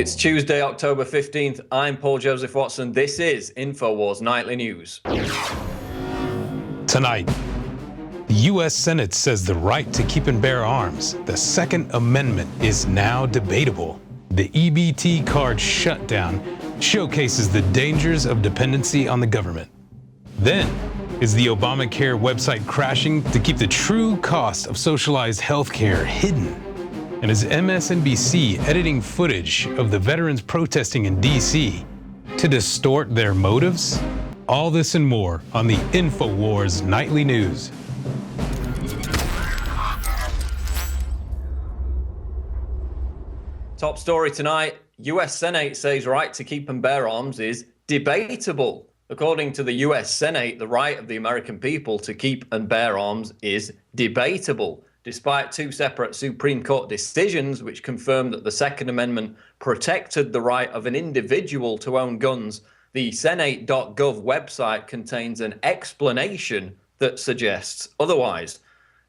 It's Tuesday, October 15th. I'm Paul Joseph Watson. This is Infowars Nightly News. Tonight, the U.S. Senate says the right to keep and bear arms, the Second Amendment, is now debatable. The EBT card shutdown showcases the dangers of dependency on the government. Then, is the Obamacare website crashing to keep the true cost of socialized health care hidden? And is MSNBC editing footage of the veterans protesting in D.C. to distort their motives? All this and more on the Infowars Nightly News. Top story tonight, U.S. Senate says right to keep and bear arms is debatable. According to the U.S. Senate, the right of the American people to keep and bear arms is debatable, despite two separate Supreme Court decisions which confirmed that the Second Amendment protected the right of an individual to own guns. The Senate.gov website contains an explanation that suggests otherwise.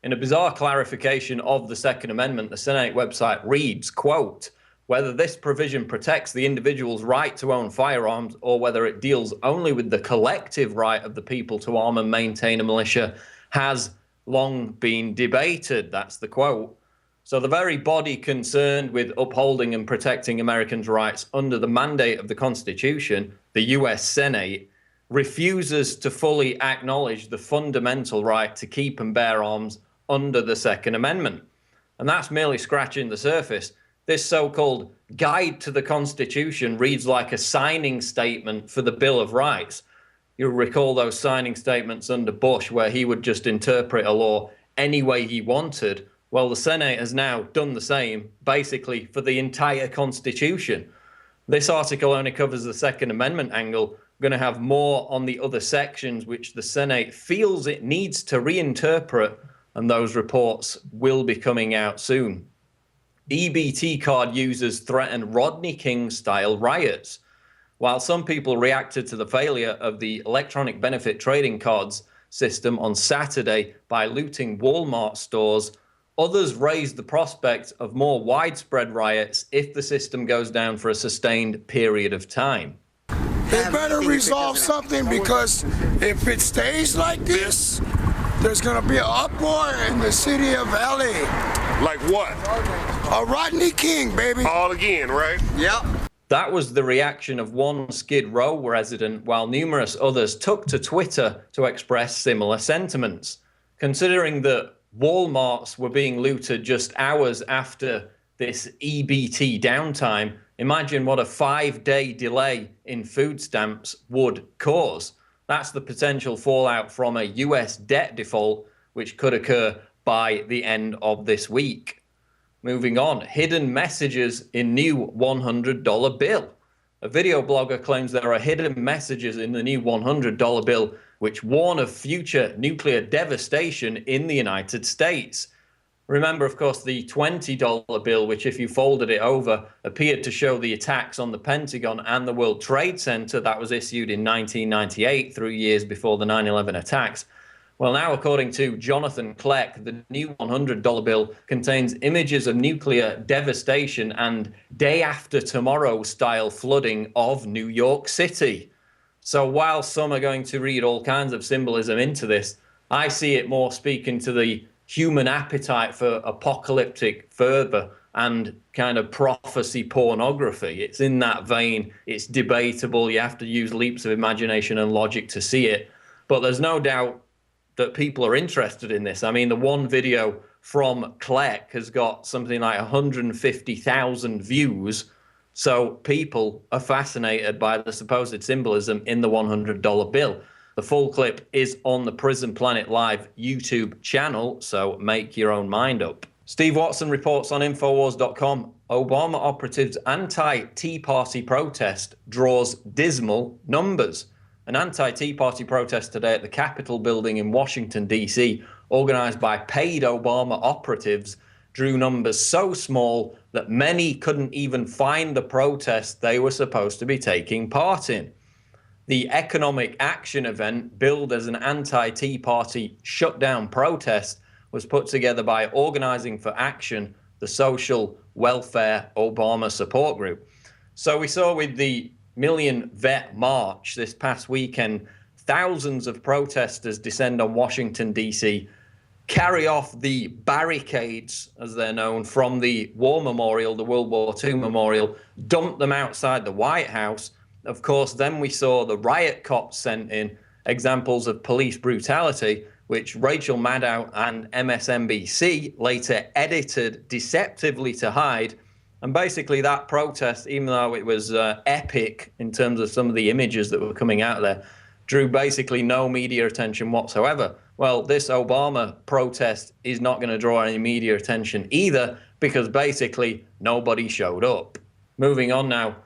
In a bizarre clarification of the Second Amendment, the Senate website reads, quote, whether this provision protects the individual's right to own firearms or whether it deals only with the collective right of the people to arm and maintain a militia has long been debated. That's the quote. So the very body concerned with upholding and protecting Americans' rights under the mandate of the Constitution, the U.S. Senate, refuses to fully acknowledge the fundamental right to keep and bear arms under the Second Amendment. And that's merely scratching the surface. This so-called guide to the Constitution reads like a signing statement for the Bill of Rights. You'll recall those signing statements under Bush where he would just interpret a law any way he wanted. Well, the Senate has now done the same, basically, for the entire Constitution. This article only covers the Second Amendment angle. We're going to have more on the other sections which the Senate feels it needs to reinterpret, and those reports will be coming out soon. EBT card users threaten Rodney King-style riots. While some people reacted to the failure of the electronic benefit trading cards system on Saturday by looting Walmart stores, others raised the prospect of more widespread riots if the system goes down for a sustained period of time. They better resolve something, because if it stays like this, there's going to be an uproar in the city of LA. Like what? A Rodney King, baby. All again, right? Yep. That was the reaction of one Skid Row resident, while numerous others took to Twitter to express similar sentiments. Considering that Walmarts were being looted just hours after this EBT downtime, imagine what a 5-day delay in food stamps would cause. That's the potential fallout from a US debt default, which could occur by the end of this week. Moving on, hidden messages in new $100 bill. A video blogger claims there are hidden messages in the new $100 bill which warn of future nuclear devastation in the United States. Remember, of course, the $20 bill, which if you folded it over, appeared to show the attacks on the Pentagon and the World Trade Center. That was issued in 1998, 3 years before the 9/11 attacks. Well, now, according to Jonathan Kleck, the new $100 bill contains images of nuclear devastation and day after tomorrow style flooding of New York City. So while some are going to read all kinds of symbolism into this, I see it more speaking to the human appetite for apocalyptic fervor and kind of prophecy pornography. It's in that vein. It's debatable. You have to use leaps of imagination and logic to see it. But there's no doubt that people are interested in this. I mean, the one video from Kleck has got something like 150,000 views. So people are fascinated by the supposed symbolism in the $100 bill. The full clip is on the Prison Planet Live YouTube channel, so make your own mind up. Steve Watson reports on Infowars.com, Obama operatives' anti-Tea Party protest draws dismal numbers. An anti-Tea Party protest today at the Capitol building in Washington, D.C., organized by paid Obama operatives, drew numbers so small that many couldn't even find the protest they were supposed to be taking part in. The economic action event, billed as an anti-Tea Party shutdown protest, was put together by Organizing for Action, the social welfare Obama support group. So we saw with the Million Vet March this past weekend, thousands of protesters descend on Washington, D.C., carry off the barricades, as they're known, from the War Memorial, the World War II Memorial, dump them outside the White House. Of course, then we saw the riot cops sent in, examples of police brutality, which Rachel Maddow and MSNBC later edited deceptively to hide. And basically that protest, even though it was epic in terms of some of the images that were coming out of there, drew basically no media attention whatsoever. Well, this Obama protest is not going to draw any media attention either, because basically nobody showed up. Moving on now.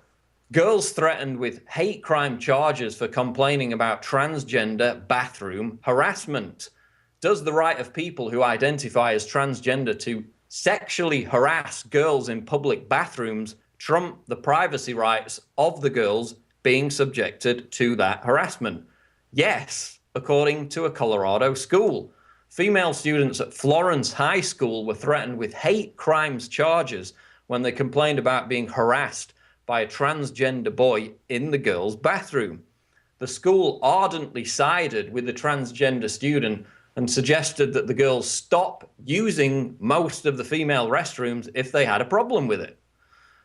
Girls threatened with hate crime charges for complaining about transgender bathroom harassment. Does the right of people who identify as transgender to sexually harass girls in public bathrooms trump the privacy rights of the girls being subjected to that harassment? Yes, according to a Colorado school. Female students at Florence High School were threatened with hate crimes charges when they complained about being harassed by a transgender boy in the girls' bathroom. The school ardently sided with the transgender student and suggested that the girls stop using most of the female restrooms if they had a problem with it.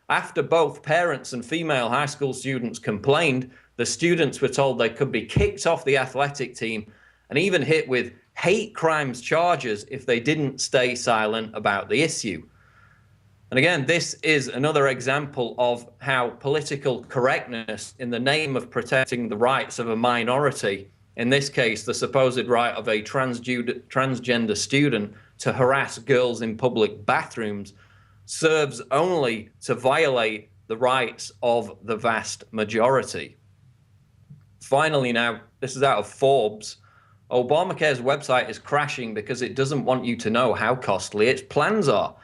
After both parents and female high school students complained, the students were told they could be kicked off the athletic team and even hit with hate crimes charges if they didn't stay silent about the issue. And again, this is another example of how political correctness in the name of protecting the rights of a minority, in this case, the supposed right of a transgender student to harass girls in public bathrooms, serves only to violate the rights of the vast majority. Finally now, this is out of Forbes. Obamacare's website is crashing because it doesn't want you to know how costly its plans are.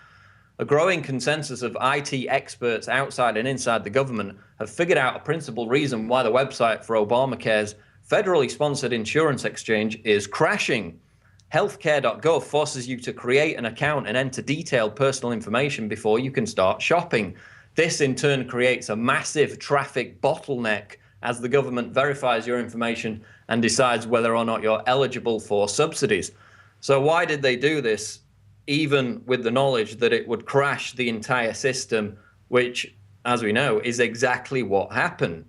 A growing consensus of IT experts outside and inside the government have figured out a principal reason why the website for Obamacare's federally sponsored insurance exchange is crashing. Healthcare.gov forces you to create an account and enter detailed personal information before you can start shopping. This in turn creates a massive traffic bottleneck as the government verifies your information and decides whether or not you're eligible for subsidies. So why did they do this, even with the knowledge that it would crash the entire system, which, as we know, is exactly what happened?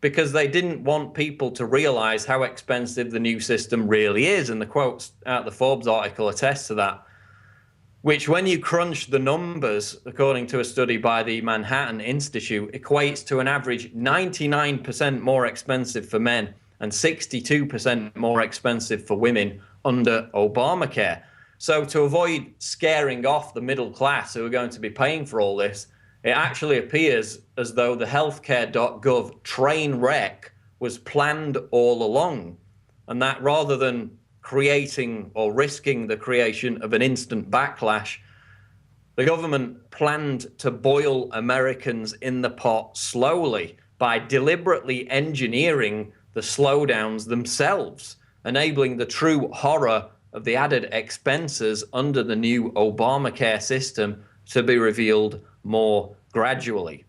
Because they didn't want people to realize how expensive the new system really is. And the quotes out the Forbes article attest to that, which when you crunch the numbers, according to a study by the Manhattan Institute, equates to an average 99% more expensive for men and 62% more expensive for women under Obamacare. So to avoid scaring off the middle class who are going to be paying for all this, it actually appears as though the healthcare.gov train wreck was planned all along, and that rather than creating or risking the creation of an instant backlash, the government planned to boil Americans in the pot slowly by deliberately engineering the slowdowns themselves, enabling the true horror of the added expenses under the new Obamacare system to be revealed more gradually.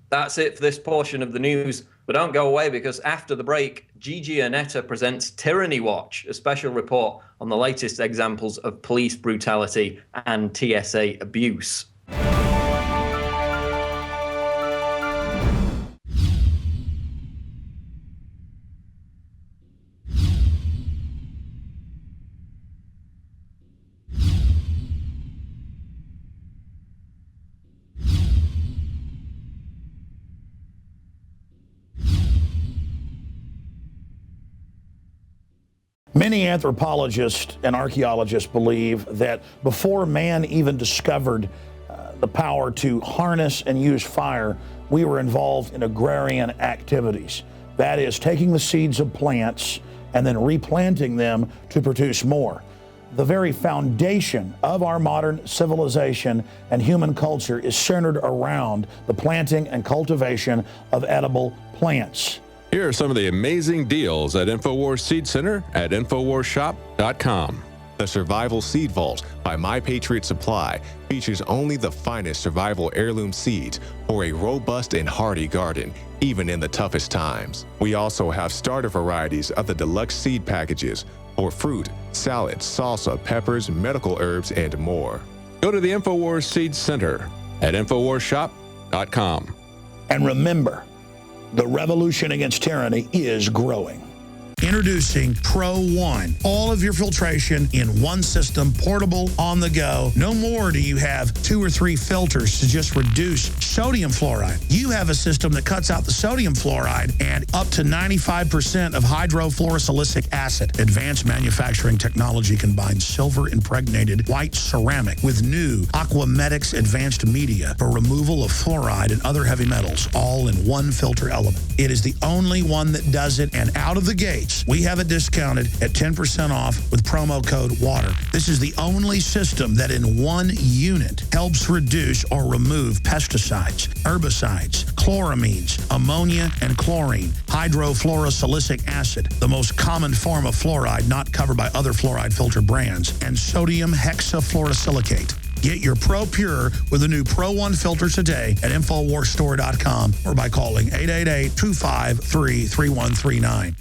That's it for this portion of the news, but don't go away because after the break, Gigi Annetta presents Tyranny Watch, a special report on the latest examples of police brutality and TSA abuse. Many anthropologists and archaeologists believe that before man even discovered the power to harness and use fire, we were involved in agrarian activities. That is, taking the seeds of plants and then replanting them to produce more. The very foundation of our modern civilization and human culture is centered around the planting and cultivation of edible plants. Here are some of the amazing deals at Infowars Seed Center at InfowarsShop.com. The Survival Seed Vault by My Patriot Supply features only the finest survival heirloom seeds for a robust and hardy garden, even in the toughest times. We also have starter varieties of the deluxe seed packages for fruit, salad, salsa, peppers, medical herbs, and more. Go to the Infowars Seed Center at InfoWarsShop.com. And remember, the revolution against tyranny is growing. Introducing Pro One. All of your filtration in one system, portable, on the go. No more do you have 2 or 3 filters to just reduce sodium fluoride. You have a system that cuts out the sodium fluoride and up to 95% of hydrofluorosilicic acid. Advanced manufacturing technology combines silver-impregnated white ceramic with new Aquamedics advanced media for removal of fluoride and other heavy metals, all in one filter element. It is the only one that does it, and out of the gates, we have it discounted at 10% off with promo code WATER. This is the only system that in one unit helps reduce or remove pesticides, herbicides, chloramines, ammonia, and chlorine, hydrofluorosilicic acid, the most common form of fluoride not covered by other fluoride filter brands, and sodium hexafluorosilicate. Get your Pro Pure with the new Pro One filter today at InfoWarsStore.com or by calling 888-253-3139.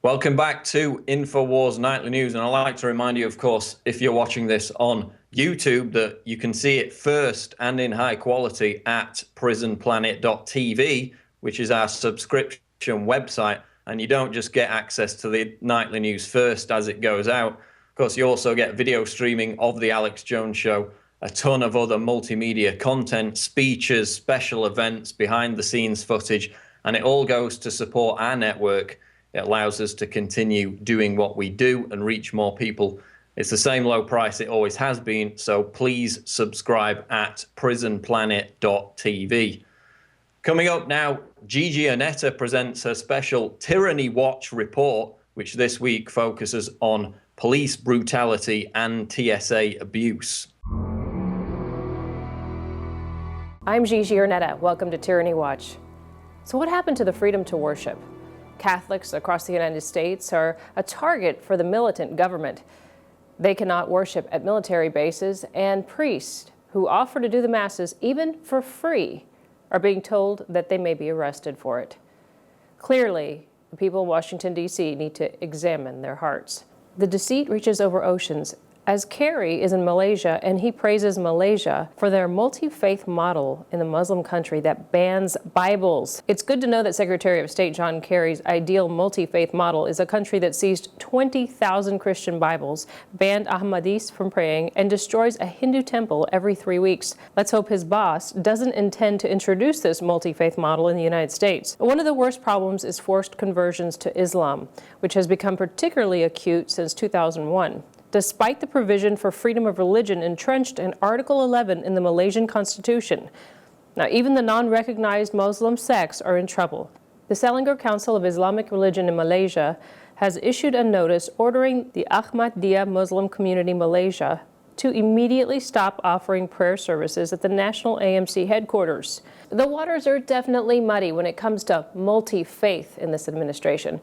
Welcome back to Infowars Nightly News, and I'd like to remind you, of course, if you're watching this on YouTube, that you can see it first and in high quality at prisonplanet.tv, which is our subscription website, and you don't just get access to the nightly news first as it goes out. Of course, you also get video streaming of the Alex Jones Show, a ton of other multimedia content, speeches, special events, behind-the-scenes footage, and it all goes to support our network. It allows us to continue doing what we do and reach more people. It's the same low price it always has been, so please subscribe at prisonplanet.tv. Coming up now, Gigi Annetta presents her special Tyranny Watch report, which this week focuses on police brutality and TSA abuse. I'm Gigi Annetta. Welcome to Tyranny Watch. So what happened to the freedom to worship? Catholics across the United States are a target for the militant government. They cannot worship at military bases, and priests who offer to do the masses, even for free, are being told that they may be arrested for it. Clearly, the people in Washington, D.C. need to examine their hearts. The deceit reaches over oceans, as Kerry is in Malaysia, and he praises Malaysia for their multi-faith model in the Muslim country that bans Bibles. It's good to know that Secretary of State John Kerry's ideal multi-faith model is a country that seized 20,000 Christian Bibles, banned Ahmadis from praying, and destroys a Hindu temple every 3 weeks. Let's hope his boss doesn't intend to introduce this multi-faith model in the United States. One of the worst problems is forced conversions to Islam, which has become particularly acute since 2001. Despite the provision for freedom of religion entrenched in Article 11 in the Malaysian Constitution. Now, even the non-recognized Muslim sects are in trouble. The Selangor Council of Islamic Religion in Malaysia has issued a notice ordering the Ahmadiyya Muslim Community Malaysia to immediately stop offering prayer services at the National AMC headquarters. The waters are definitely muddy when it comes to multi-faith in this administration.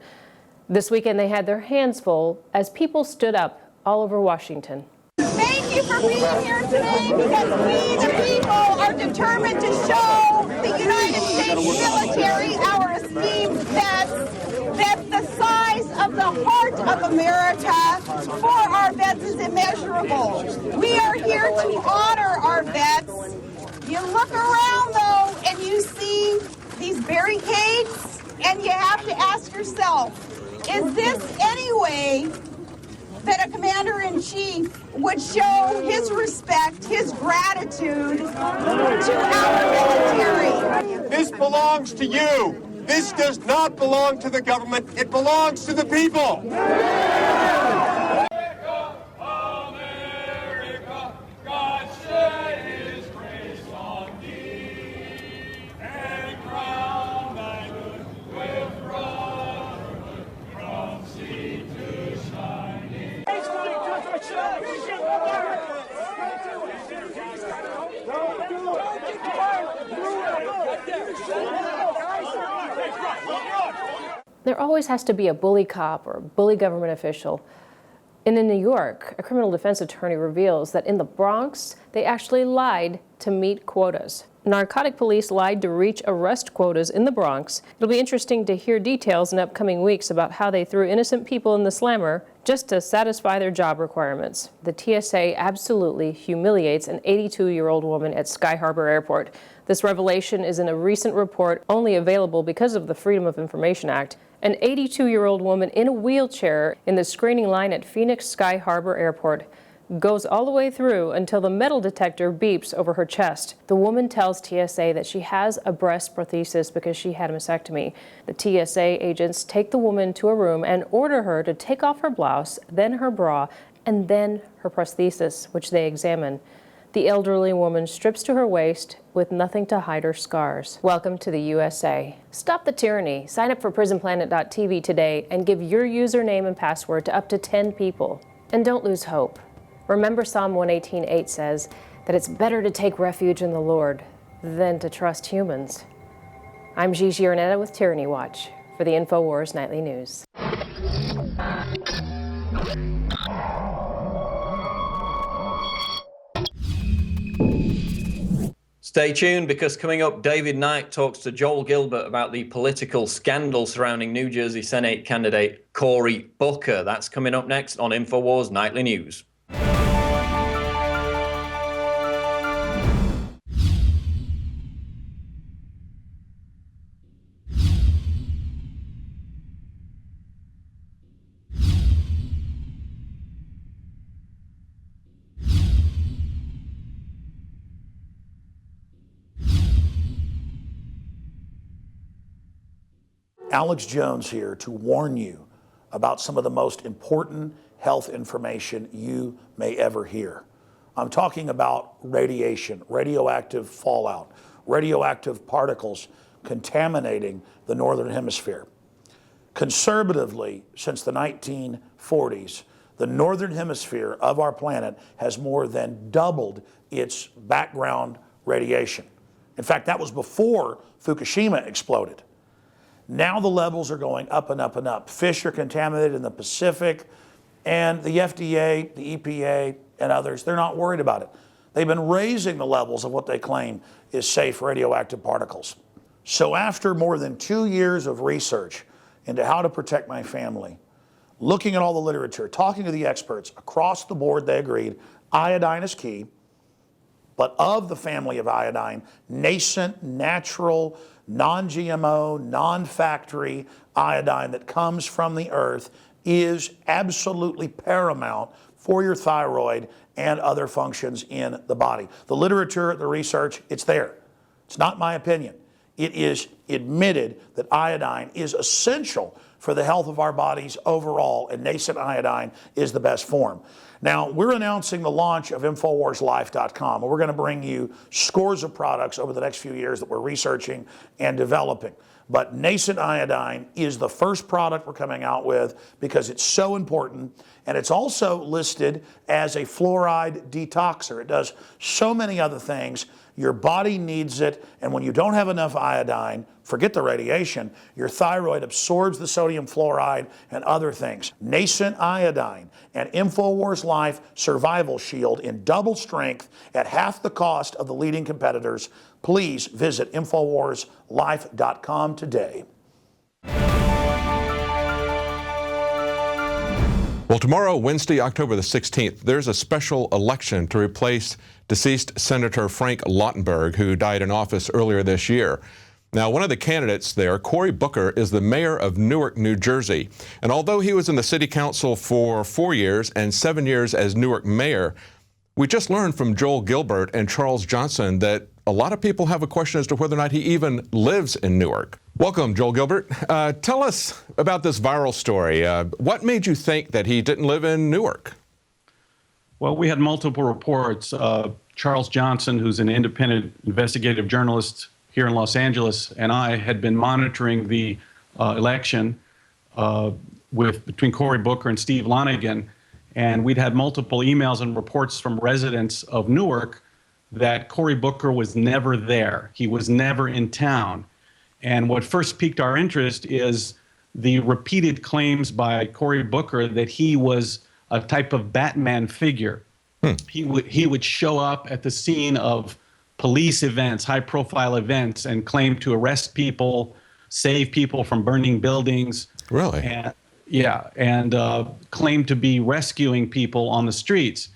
This weekend they had their hands full as people stood up all over Washington. Thank you for being here today, because we, the people, are determined to show the United States military, our esteemed vets, that the size of the heart of America for our vets is immeasurable. We are here to honor our vets. You look around, though, and you see these barricades, and you have to ask yourself, is this any way that a commander-in-chief would show his respect, his gratitude to our military? This belongs to you. This does not belong to the government. It belongs to the people. There always has to be a bully cop or a bully government official. And in New York, a criminal defense attorney reveals that in the Bronx, they actually lied to meet quotas. Narcotic police lied to reach arrest quotas in the Bronx. It'll be interesting to hear details in upcoming weeks about how they threw innocent people in the slammer just to satisfy their job requirements. The TSA absolutely humiliates an 82-year-old woman at Sky Harbor Airport. This revelation is in a recent report only available because of the Freedom of Information Act. An 82-year-old woman in a wheelchair in the screening line at Phoenix Sky Harbor Airport goes all the way through until the metal detector beeps over her chest. The woman tells TSA that she has a breast prosthesis because she had a mastectomy. The TSA agents take the woman to a room and order her to take off her blouse, then her bra, and then her prosthesis, which they examine. The elderly woman strips to her waist with nothing to hide her scars. Welcome to the USA. Stop the tyranny. Sign up for PrisonPlanet.tv today and give your username and password to up to 10 people. And don't lose hope. Remember Psalm 118:8 says that it's better to take refuge in the Lord than to trust humans. I'm Gigi Arnetta with Tyranny Watch for the Infowars Nightly News. Stay tuned, because coming up, David Knight talks to Joel Gilbert about the political scandal surrounding New Jersey Senate candidate Cory Booker. That's coming up next on Infowars Nightly News. Alex Jones here to warn you about some of the most important health information you may ever hear. I'm talking about radiation, radioactive fallout, radioactive particles contaminating the Northern Hemisphere. Conservatively, since the 1940s, the Northern Hemisphere of our planet has more than doubled its background radiation. In fact, that was before Fukushima exploded. Now the levels are going up and up and up. Fish are contaminated in the Pacific, and the FDA, the EPA, and others, they're not worried about it. They've been raising the levels of what they claim is safe radioactive particles. So after more than 2 years of research into how to protect my family, looking at all the literature, talking to the experts, across the board they agreed iodine is key, but of the family of iodine, nascent, natural, non-GMO, non-factory iodine that comes from the earth is absolutely paramount for your thyroid and other functions in the body. The literature, the research, it's there. It's not my opinion. It is admitted that iodine is essential for the health of our bodies overall, and nascent iodine is the best form. Now, we're announcing the launch of InfoWarsLife.com, and we're going to bring you scores of products over the next few years that we're researching and developing. But nascent iodine is the first product we're coming out with because it's so important, and it's also listed as a fluoride detoxer. It does so many other things. Your body needs it, and when you don't have enough iodine, forget the radiation, your thyroid absorbs the sodium fluoride and other things. Nascent iodine and InfoWars Life Survival Shield in double strength at half the cost of the leading competitors. Please visit InfoWarsLife.com today. Well, tomorrow, Wednesday, October the 16th, there's a special election to replace deceased Senator Frank Lautenberg, who died in office earlier this year. Now, one of the candidates there, Cory Booker, is the mayor of Newark, New Jersey. And although he was in the city council for 4 years and 7 years as Newark mayor, we just learned from Joel Gilbert and Charles Johnson that a lot of people have a question as to whether or not he even lives in Newark. Welcome, Joel Gilbert. Tell us about this viral story. What made you think that he didn't live in Newark? Well, we had multiple reports. Charles Johnson, who's an independent investigative journalist here in Los Angeles, and I had been monitoring the election between Cory Booker and Steve Lonigan, and we'd had multiple emails and reports from residents of Newark that Cory Booker was never there. He was never in town. And what first piqued our interest is the repeated claims by Cory Booker that he was a type of Batman figure. He would show up at the scene of police events, high-profile events, and claim to arrest people, save people from burning buildings. Really? And claim to be rescuing people on the streets.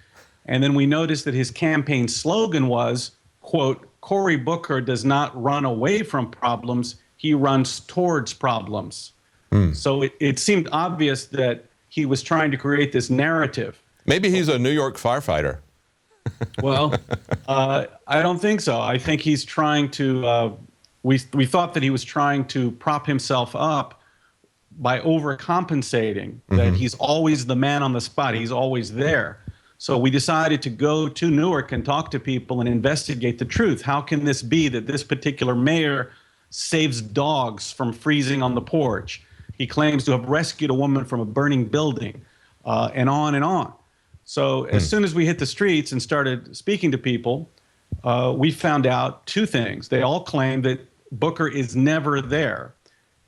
And then we noticed that his campaign slogan was, quote, "Cory Booker does not run away from problems, he runs towards problems." So it seemed obvious that he was trying to create this narrative. Maybe he's a New York firefighter. Well, I don't think so. I think he's trying to, we thought that he was trying to prop himself up by overcompensating, that he's always the man on the spot, he's always there. So we decided to go to Newark and talk to people and investigate the truth. How can this be that this particular mayor saves dogs from freezing on the porch? He claims to have rescued a woman from a burning building, and on and on. So as soon as we hit the streets and started speaking to people, we found out two things. They all claim that Booker is never there,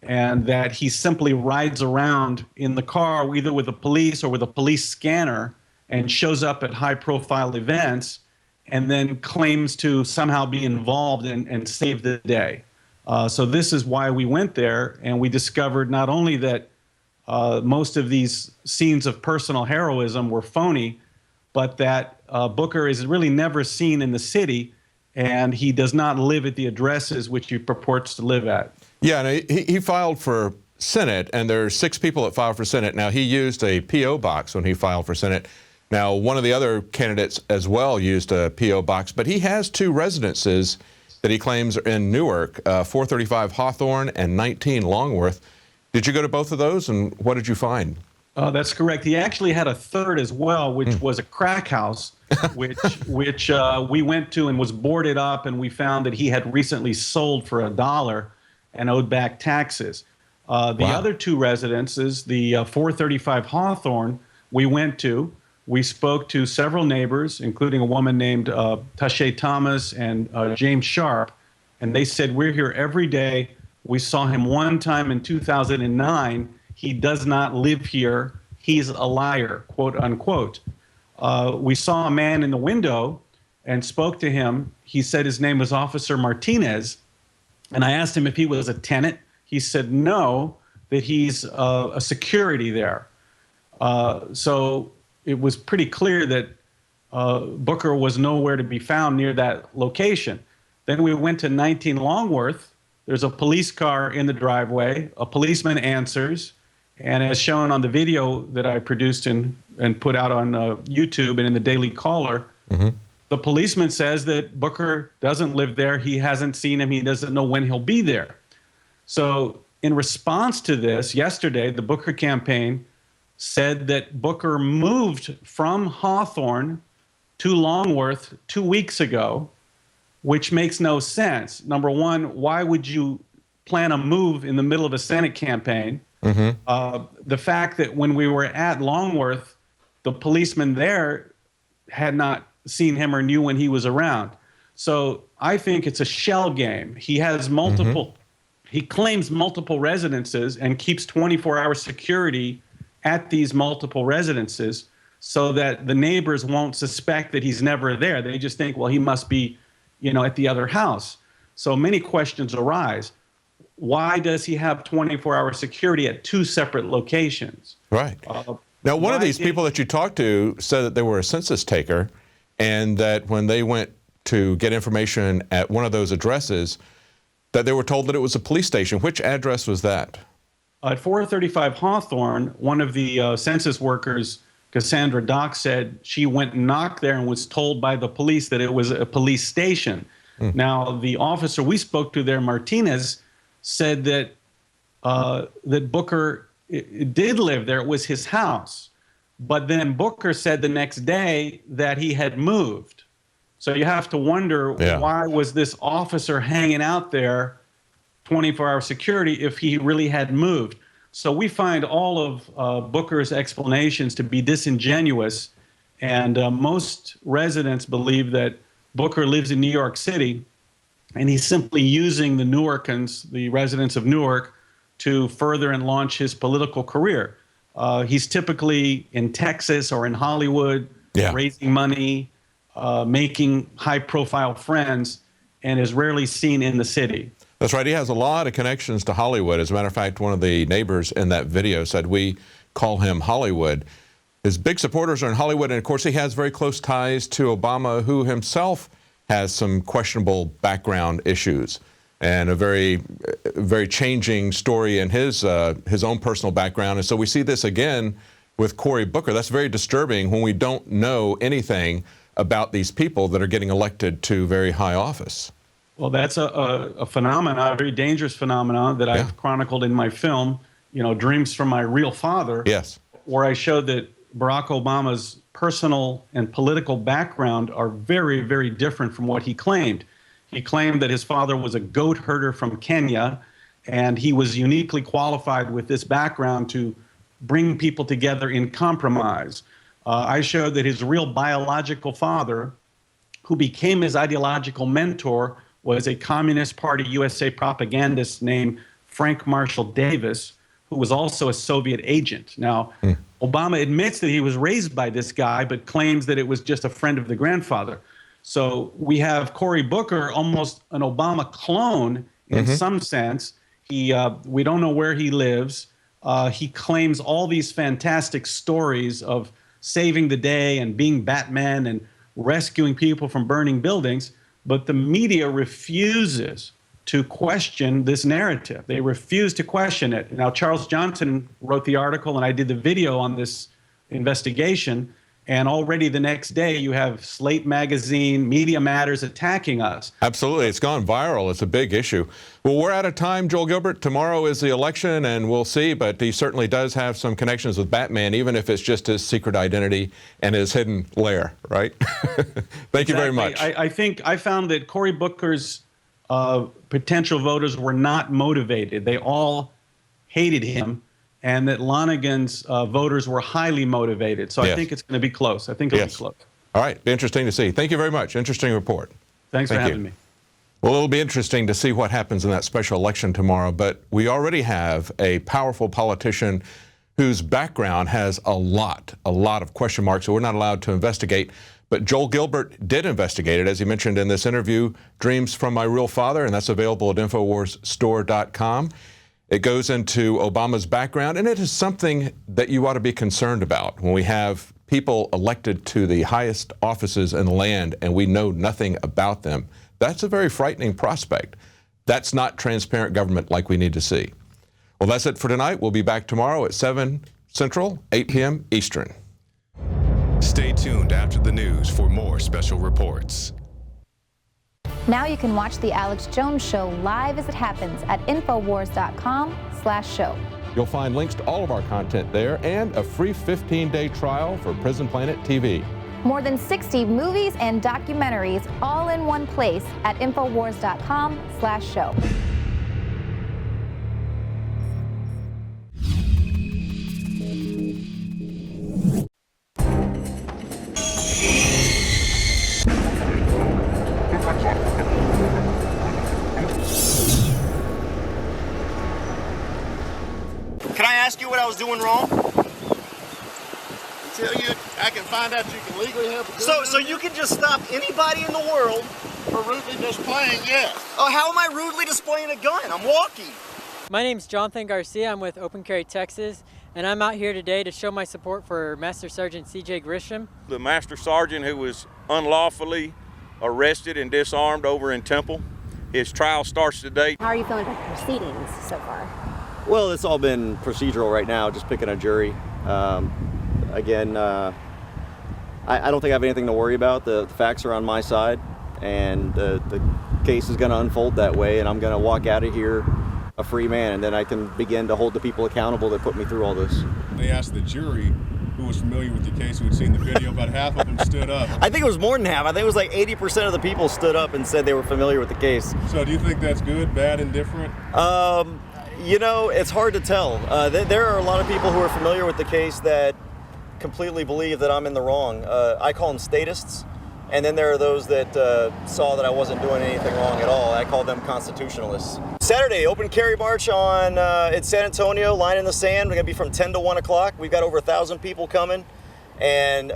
and that he simply rides around in the car, either with the police or with a police scanner, and shows up at high-profile events, and then claims to somehow be involved and save the day. So this is why we went there, and we discovered not only that most of these scenes of personal heroism were phony, but that Booker is really never seen in the city, and he does not live at the addresses which he purports to live at. Yeah, and he filed for Senate, and there are 6 people that filed for Senate. Now, he used a P.O. box when he filed for Senate. Now, one of the other candidates as well used a P.O. box, but he has 2 residences that he claims are in Newark, 435 Hawthorne and 19 Longworth. Did you go to both of those, and what did you find? That's correct. He actually had a third as well, which was a crack house, which we went to and was boarded up, and we found that he had recently sold for $1 and owed back taxes. The other 2 residences, the 435 Hawthorne, we went to. We spoke to several neighbors, including a woman named Tashay Thomas and James Sharp, and they said, "We're here every day. We saw him one time in 2009. He does not live here. He's a liar," quote unquote. We saw a man in the window and spoke to him. He said his name was Officer Martinez, and I asked him if he was a tenant. He said no, that he's a security there. So it was pretty clear that Booker was nowhere to be found near that location. Then we went to 19 Longworth. There's a police car in the driveway. A policeman answers, and as shown on the video that I produced and put out on YouTube and in the Daily Caller, the policeman says that Booker doesn't live there. He hasn't seen him. He doesn't know when he'll be there. So in response to this, yesterday, the Booker campaign said that Booker moved from Hawthorne to Longworth 2 weeks ago, which makes no sense. Number one, why would you plan a move in the middle of a Senate campaign? The fact that when we were at Longworth, the policeman there had not seen him or knew when he was around. So I think it's a shell game. He has multiple, he claims multiple residences and keeps 24-hour security at these multiple residences so that the neighbors won't suspect that he's never there. They just think, well, he must be, at the other house. So many questions arise. Why does he have 24-hour security at 2 separate locations? Right. Now, one of these people that you talked to said that they were a census taker, and that when they went to get information at one of those addresses, that they were told that it was a police station. Which address was that? At 435 Hawthorne, one of the census workers, Cassandra Dock, said she went and knocked there and was told by the police that it was a police station. Now, the officer we spoke to there, Martinez, said that that Booker did live there. It was his house. But then Booker said the next day that he had moved. So you have to wonder, why was this officer hanging out there, 24-hour security, if he really had moved? So we find all of Booker's explanations to be disingenuous, and most residents believe that Booker lives in New York City, and he's simply using the Newarkans, the residents of Newark, to further and launch his political career. He's typically in Texas or in Hollywood, raising money, making high-profile friends, and is rarely seen in the city. That's right. He has a lot of connections to Hollywood. As a matter of fact, one of the neighbors in that video said, "We call him Hollywood." His big supporters are in Hollywood, and of course he has very close ties to Obama, who himself has some questionable background issues and a very changing story in his own personal background. And so we see this again with Cory Booker. That's very disturbing when we don't know anything about these people that are getting elected to very high office. Well, that's a phenomenon, a very dangerous phenomenon that I've chronicled in my film, Dreams from My Real Father. Yes. Where I showed that Barack Obama's personal and political background are very, very different from what he claimed. He claimed that his father was a goat herder from Kenya, and he was uniquely qualified with this background to bring people together in compromise. I showed that his real biological father, who became his ideological mentor, was a Communist Party USA propagandist named Frank Marshall Davis, who was also a Soviet agent. Now, Obama admits that he was raised by this guy, but claims that it was just a friend of the grandfather. So we have Cory Booker, almost an Obama clone in some sense. We don't know where he lives. He claims all these fantastic stories of saving the day and being Batman and rescuing people from burning buildings, but the media refuses to question this narrative. They refuse to question it. Now, Charles Johnson wrote the article, and I did the video on this investigation, and already the next day you have Slate Magazine, Media Matters attacking us. Absolutely. It's gone viral. It's a big issue. Well, we're out of time, Joel Gilbert. Tomorrow is the election, and we'll see, but he certainly does have some connections with Batman, even if it's just his secret identity and his hidden lair, right? Thank you very much. I think I found that Cory Booker's potential voters were not motivated. They all hated him, and that Lonigan's voters were highly motivated. So I think it's going to be close. I think it'll be close. All right. Be interesting to see. Thank you very much. Interesting report. Thanks for having me. Well, it'll be interesting to see what happens in that special election tomorrow, but we already have a powerful politician whose background has a lot of question marks that we're not allowed to investigate. But Joel Gilbert did investigate it, as he mentioned in this interview, Dreams from My Real Father, and that's available at InfoWarsStore.com. It goes into Obama's background, and it is something that you ought to be concerned about when we have people elected to the highest offices in the land and we know nothing about them. That's a very frightening prospect. That's not transparent government like we need to see. Well, that's it for tonight. We'll be back tomorrow at 7 Central, 8 p.m. Eastern. Stay tuned after the news for more special reports. Now you can watch The Alex Jones Show live as it happens at Infowars.com/show. You'll find links to all of our content there and a free 15-day trial for Prison Planet TV. More than 60 movies and documentaries all in one place at Infowars.com/show. Can I ask you what I was doing wrong? Tell you, I can find out you can legally help. So you can just stop anybody in the world for rudely displaying, yes. Oh, how am I rudely displaying a gun? I'm walking. My name's Jonathan Garcia. I'm with Open Carry Texas, and I'm out here today to show my support for Master Sergeant C.J. Grisham. The Master Sergeant who was unlawfully arrested and disarmed over in Temple. His trial starts today. How are you feeling about the proceedings so far? Well, it's all been procedural right now, just picking a jury. I don't think I have anything to worry about. The facts are on my side, and the case is going to unfold that way, and I'm going to walk out of here a free man, and then I can begin to hold the people accountable that put me through all this. They asked the jury who was familiar with the case, who had seen the video. About half of them stood up. I think it was more than half. I think it was like 80% of the people stood up and said they were familiar with the case. So do you think that's good, bad, indifferent? You know, it's hard to tell. There are a lot of people who are familiar with the case that completely believe that I'm in the wrong. I call them statists, And then there are those that saw that I wasn't doing anything wrong at all. I call them constitutionalists. Saturday, open carry march on in San Antonio, line in the sand. We're gonna be from 10 to 1 o'clock. We've got over 1,000 people coming. And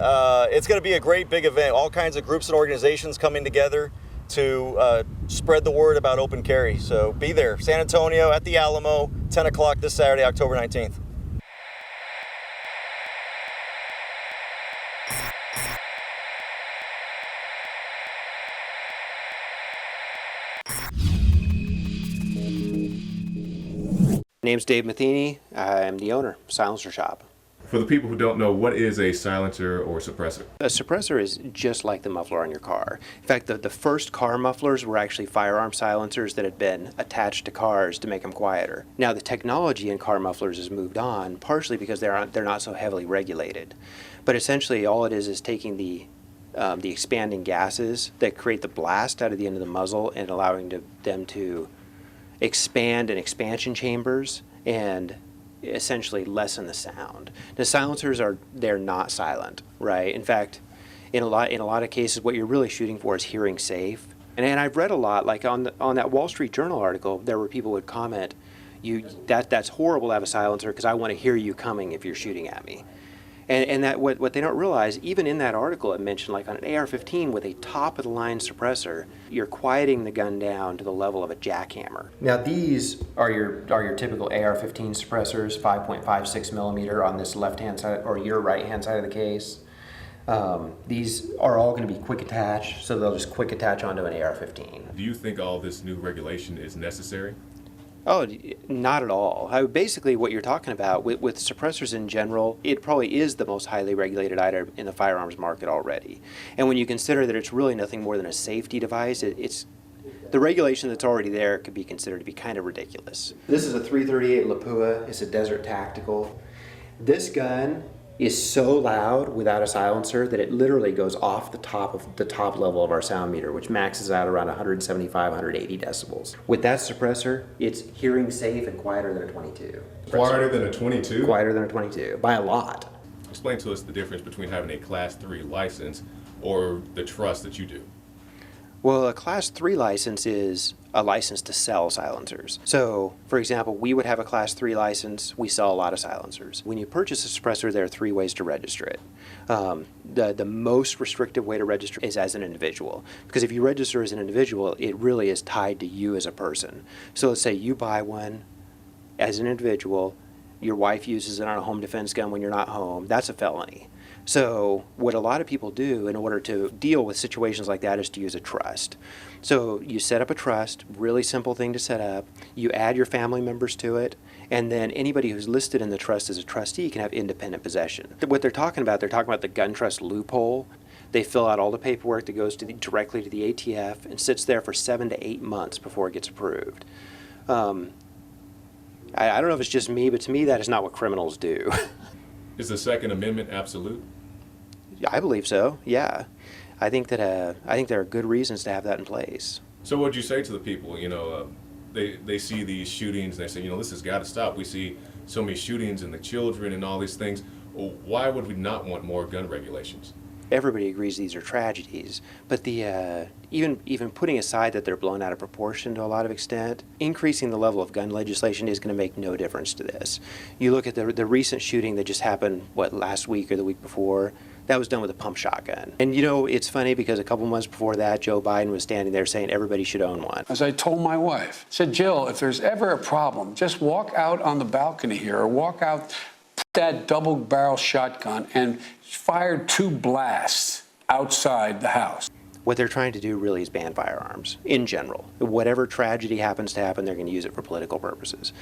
it's gonna be a great big event. All kinds of groups and organizations coming together to spread the word about open carry. So be there, San Antonio at the Alamo, 10 o'clock this Saturday, October 19th. Name's Dave Matheny. I'm the owner, Silencer Shop. For the people who don't know, what is a silencer or suppressor? A suppressor is just like the muffler on your car. In fact, the first car mufflers were actually firearm silencers that had been attached to cars to make them quieter. Now, the technology in car mufflers has moved on, partially because they're not so heavily regulated. But essentially, all it is taking the expanding gases that create the blast out of the end of the muzzle and allowing them to expand in expansion chambers and essentially lessen the sound. The silencers they're not silent, right? In fact, in a lot of cases, what you're really shooting for is hearing safe. And I've read a lot, like on that Wall Street Journal article, there were people who would comment, that's horrible to have a silencer because I want to hear you coming if you're shooting at me. And that what they don't realize, even in that article, it mentioned like on an AR-15 with a top-of-the-line suppressor, you're quieting the gun down to the level of a jackhammer. Now these are your typical AR-15 suppressors, 5.56 millimeter on this left-hand side or your right-hand side of the case. These are all going to be quick attach, so they'll just quick attach onto an AR-15. Do you think all this new regulation is necessary? Oh, not at all. Basically, what you're talking about with suppressors in general, it probably is the most highly regulated item in the firearms market already. And when you consider that it's really nothing more than a safety device, it's the regulation that's already there could be considered to be kind of ridiculous. This is a .338 Lapua. It's a Desert Tactical. This gun is so loud without a silencer that it literally goes off the top level of our sound meter, which maxes out around 175, 180 decibels. With that suppressor, it's hearing safe and quieter than a 22. Quieter than a 22? Quieter than a 22, by a lot. Explain to us the difference between having a Class 3 license or the trust that you do. Well, a Class 3 license is a license to sell silencers. So, for example, we would have a Class 3 license. We sell a lot of silencers. When you purchase a suppressor, there are 3 ways to register it. The most restrictive way to register is as an individual. Because if you register as an individual, it really is tied to you as a person. So let's say you buy one as an individual, your wife uses it on a home defense gun when you're not home, that's a felony. So what a lot of people do in order to deal with situations like that is to use a trust. So you set up a trust, really simple thing to set up. You add your family members to it, and then anybody who's listed in the trust as a trustee can have independent possession. What they're talking about the gun trust loophole. They fill out all the paperwork that goes directly to the ATF and sits there for 7 to 8 months before it gets approved. I don't know if it's just me, but to me that is not what criminals do. Is the Second Amendment absolute? I believe so, yeah. I think there are good reasons to have that in place. So what would you say to the people, they see these shootings and they say, this has got to stop. We see so many shootings and the children and all these things. Well, why would we not want more gun regulations? Everybody agrees these are tragedies, but even putting aside that they're blown out of proportion to a lot of extent, increasing the level of gun legislation is going to make no difference to this. You look at the recent shooting that just happened, last week or the week before, that was done with a pump shotgun. And it's funny because a couple months before that, Joe Biden was standing there saying everybody should own one. As I told my wife, I said, Jill, if there's ever a problem, just walk out on the balcony here or walk out that double-barrel shotgun and fired 2 blasts outside the house. What they're trying to do really is ban firearms in general. Whatever tragedy happens to happen, they're going to use it for political purposes.